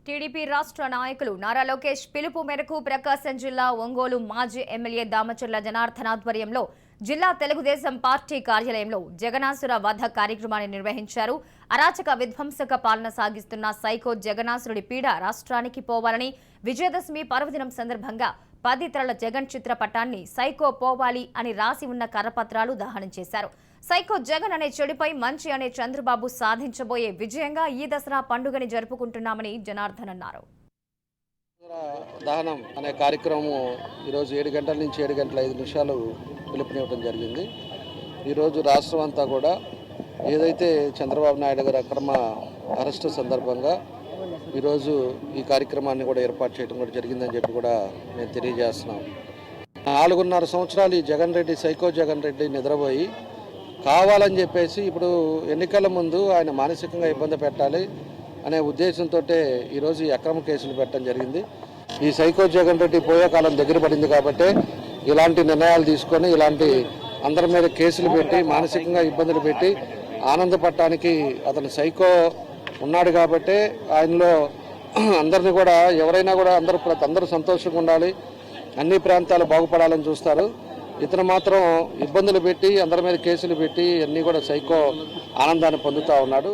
TDP రాష్ట్ర నాయకులు నారా లోకేష్ పిలుపు మేరకు ప్రకాశం జిల్లా ఒంగోలు మాజీ ఎమ్మెల్యే దామచర్ల జనార్దన్ ఆధ్వర్యంలో జిల్లా తెలుగుదేశం పార్టీ కార్యాలయంలో జగనాసుర వధ కార్యక్రమాన్ని నిర్వహించారు. అరాచక విధ్వంసక పాలన సాగిస్తున్న సైకో జగనాసురుడి పీడ రాష్ట్రానికి పోవాలని విజయదశమి పర్వదినం సందర్భంగా 10 తరల జగన్ చిత్రపటాన్ని సైకో పోవాలి అని రాసి ఉన్న కరపత్రాలు దహనం చేశారు. సైకో జగన్ అనే చెడుపై మంచి అనే చంద్రబాబు సాధించబోయే విజయంగా ఈ దసరా పండుగని జరుపుకుంటున్నామని జనార్దన్ అన్నారు. దహనం అనే కార్యక్రమం ఈరోజు 7 గంటల నుంచి 7 గంటల 5 నిమిషాలు పిలుపునివ్వడం జరిగింది. ఈరోజు రాష్ట్రం అంతా కూడా ఏదైతే చంద్రబాబు నాయుడు గారి అక్రమ అరెస్టు సందర్భంగా ఈరోజు ఈ కార్యక్రమాన్ని కూడా ఏర్పాటు చేయడం కూడా జరిగిందని చెప్పి కూడా నేను తెలియజేస్తున్నాం. 4.5 సంవత్సరాలు ఈ జగన్ రెడ్డి సైకో జగన్ రెడ్డి నిద్రపోయి కావాలని చెప్పేసి ఇప్పుడు ఎన్నికల ముందు ఆయన మానసికంగా ఇబ్బంది పెట్టాలి అనే ఉద్దేశంతో ఈరోజు ఈ అక్రమ కేసులు పెట్టడం జరిగింది. ఈ సైకో జగన్ రెడ్డి పోయే కాలం దగ్గర పడింది కాబట్టి ఇలాంటి నిర్ణయాలు తీసుకొని ఇలాంటి అందరి మీద కేసులు పెట్టి మానసికంగా ఇబ్బందులు పెట్టి ఆనందపడటానికి అతను సైకో ఉన్నాడు కాబట్టి ఆయనలో అందరినీ కూడా ఎవరైనా కూడా అందరూ సంతోషంగా ఉండాలి, అన్ని ప్రాంతాలు బాగుపడాలని చూస్తారు. ఇతను మాత్రం ఇబ్బందులు పెట్టి అందరి మీద కేసులు పెట్టి అన్నీ కూడా సైకో ఆనందాన్ని పొందుతూ ఉన్నాడు.